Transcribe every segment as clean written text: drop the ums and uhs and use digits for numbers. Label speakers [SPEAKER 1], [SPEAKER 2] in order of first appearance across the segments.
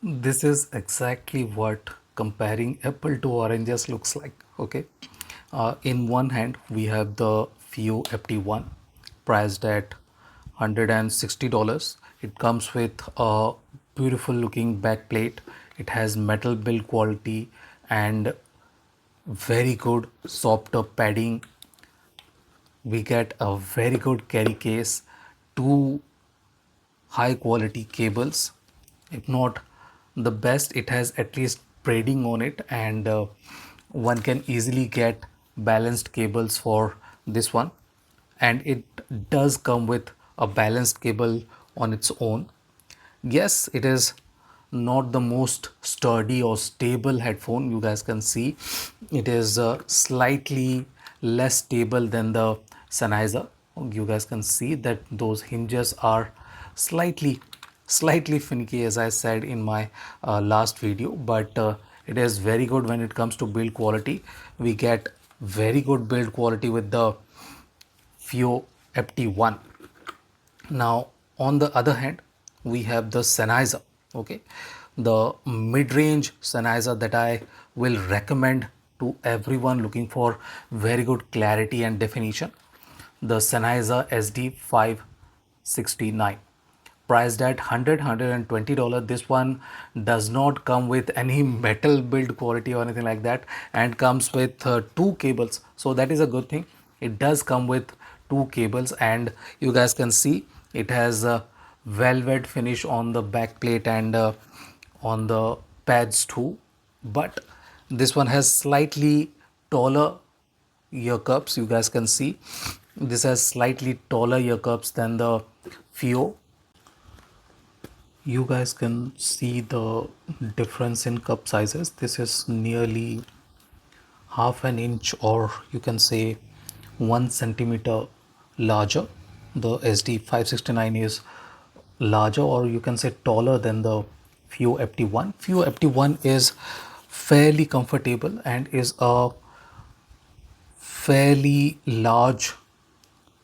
[SPEAKER 1] This is exactly what comparing apple to oranges looks like. Okay, in one hand we have the Fiio FT1 priced at $160. It comes with a beautiful looking backplate. It has metal build quality and very good soft top padding. We get a very good carry case, two high quality cables, if not the best. It has at least braiding on it, and one can easily get balanced cables for this one, and it does come with a balanced cable on its own. Yes, it is not the most sturdy or stable headphone. You guys can see it is slightly less stable than the Sennheiser. You guys can see that those hinges are slightly finicky, as I said in my last video, but it is very good when it comes to build quality. We get very good build quality with the Fiio FT1. Now, on the other hand, we have the Sennheiser. Okay, the mid-range Sennheiser that I will recommend to everyone looking for very good clarity and definition. The Sennheiser SD569, priced at $120. This one does not come with any metal build quality or anything like that, and comes with two cables, so that is a good thing. It does come with two cables, and you guys can see it has a velvet finish on the back plate and on the pads too. But this one has slightly taller ear cups. You guys can see this has slightly taller ear cups than the Fio. You guys can see the difference in cup sizes. This is nearly half an inch, or you can say 1 centimeter larger. The SD569 is larger, or you can say taller than the Fiio FT1. Fiio FT1 is fairly comfortable and is a fairly large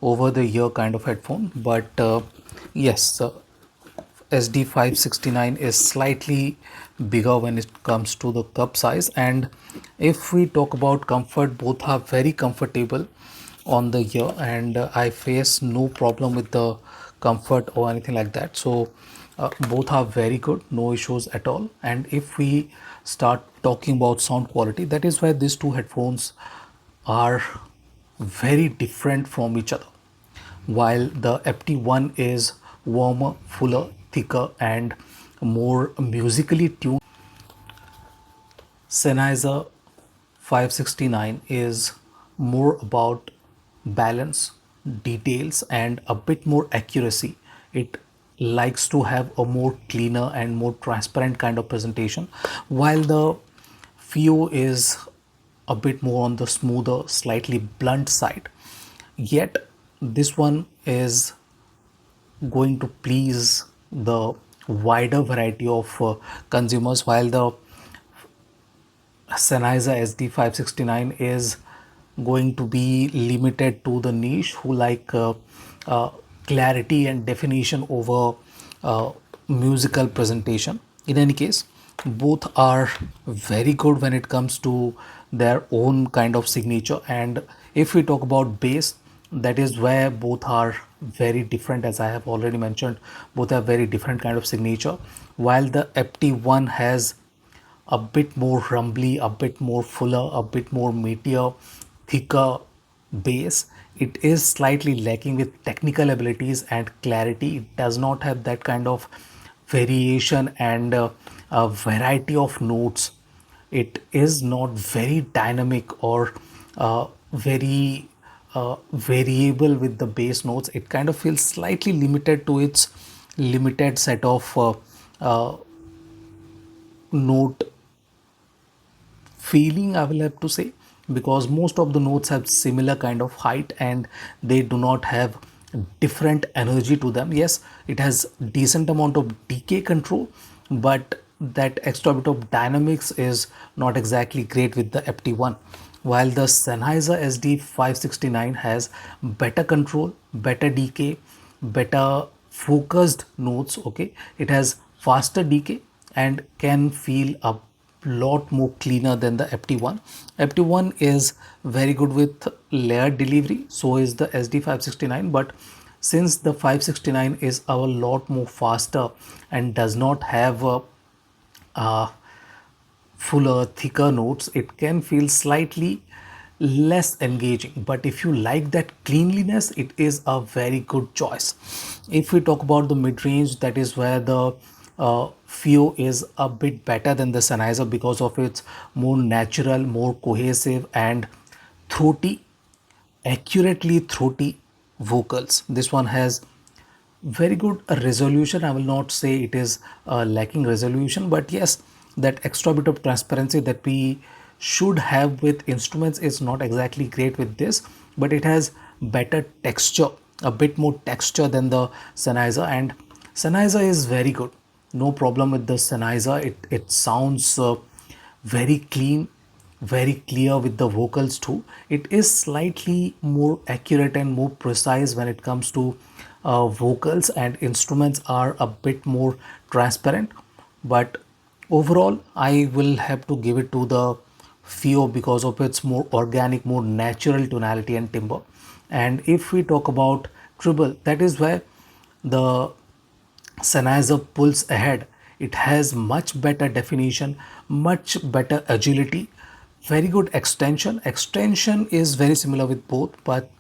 [SPEAKER 1] over the ear kind of headphone, but yes, SD569 is slightly bigger when it comes to the cup size. And if we talk about comfort, both are very comfortable on the ear, and I face no problem with the comfort or anything like that. So both are very good, no issues at all. And if we start talking about sound quality, that is why these two headphones are very different from each other. While the FT1 is warmer, fuller, thicker, and more musically tuned, Sennheiser 569 is more about balance, details, and a bit more accuracy. It likes to have a more cleaner and more transparent kind of presentation, while the Fio is a bit more on the smoother, slightly blunt side. Yet, this one is going to please the wider variety of consumers, while the Sennheiser SD569 is going to be limited to the niche who like uh, clarity and definition over musical presentation. In any case, both are very good when it comes to their own kind of signature. And if we talk about bass, that is where both are very different. As I have already mentioned, both have very different kind of signature. While the FT1 has a bit more rumbly, a bit more fuller, a bit more meatier, thicker bass, it is slightly lacking with technical abilities and clarity. It does not have that kind of variation and a variety of notes. It is not very dynamic or very variable with the bass notes. It kind of feels slightly limited to its limited set of note feeling, I will have to say, because most of the notes have similar kind of height and they do not have different energy to them. Yes, it has decent amount of decay control, but that extra bit of dynamics is not exactly great with the FT1. While the Sennheiser SD569 has better control, better decay, better focused notes. Okay, it has faster decay and can feel a lot more cleaner than the FT1. FT1 is very good with layered delivery, so is the SD569, but since the 569 is a lot more faster and does not have a fuller, thicker notes, it can feel slightly less engaging. But if you like that cleanliness, it is a very good choice. If we talk about the mid range, that is where the Fio is a bit better than the Sennheiser because of its more natural, more cohesive, and throaty, accurately throaty vocals. This one has very good resolution. I will not say it is lacking resolution, but yes, that extra bit of transparency that we should have with instruments is not exactly great with this, but it has better texture, a bit more texture than the Sennheiser. And Sennheiser is very good, no problem with the Sennheiser. It sounds very clean, very clear with the vocals too. It is slightly more accurate and more precise when it comes to vocals, and instruments are a bit more transparent. But overall, I will have to give it to the Fio because of its more organic, more natural tonality and timbre. And if we talk about treble, that is where the Sennheiser pulls ahead. It has much better definition, much better agility, very good extension. Extension is very similar with both, but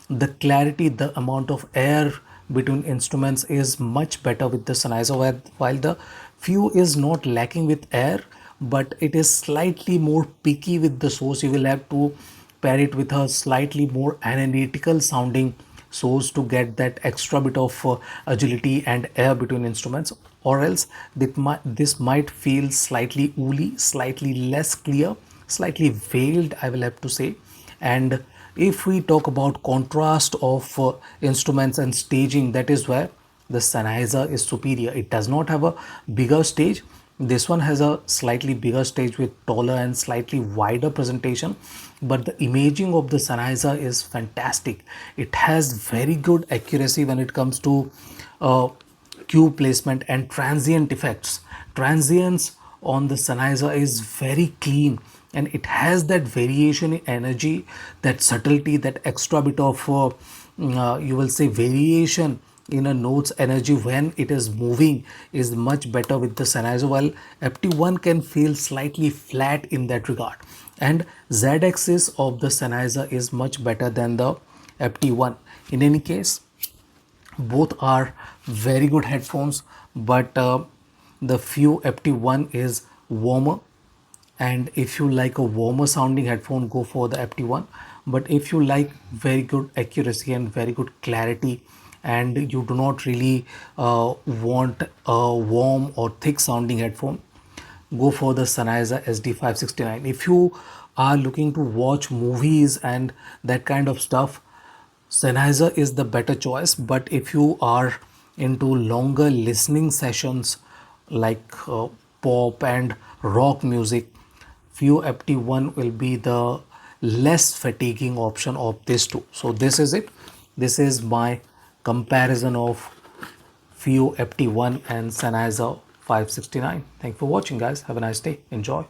[SPEAKER 1] the clarity, the amount of air between instruments is much better with the Sennheiser, while the Fio is not lacking with air, but it is slightly more picky with the source. You will have to pair it with a slightly more analytical sounding source to get that extra bit of agility and air between instruments, or else this might feel slightly woolly, slightly less clear, slightly veiled, I will have to say. And if we talk about contrast of instruments and staging, that is where the Sennheiser is superior. It does not have a bigger stage. This one has a slightly bigger stage with taller and slightly wider presentation, but the imaging of the Sennheiser is fantastic. It has very good accuracy when it comes to cue placement and transient effects. Transients on the Sennheiser is very clean, and it has that variation in energy, that subtlety, that extra bit of you will say variation in a note's energy when it is moving is much better with the Sennheiser, while FT1 can feel slightly flat in that regard. And Z-axis of the Sennheiser is much better than the FT1. In any case, both are very good headphones, but the Fiio FT1 is warmer, and if you like a warmer sounding headphone, go for the FT1. But if you like very good accuracy and very good clarity, and you do not really want a warm or thick sounding headphone, go for the Sennheiser SD569. If you are looking to watch movies and that kind of stuff, Sennheiser is the better choice. But if you are into longer listening sessions like pop and rock music, Fiio FT1 will be the less fatiguing option of these two. So this is it. This is my comparison of Fiio FT1 and Sennheiser 569. Thank you for watching, guys. Have a nice day. Enjoy.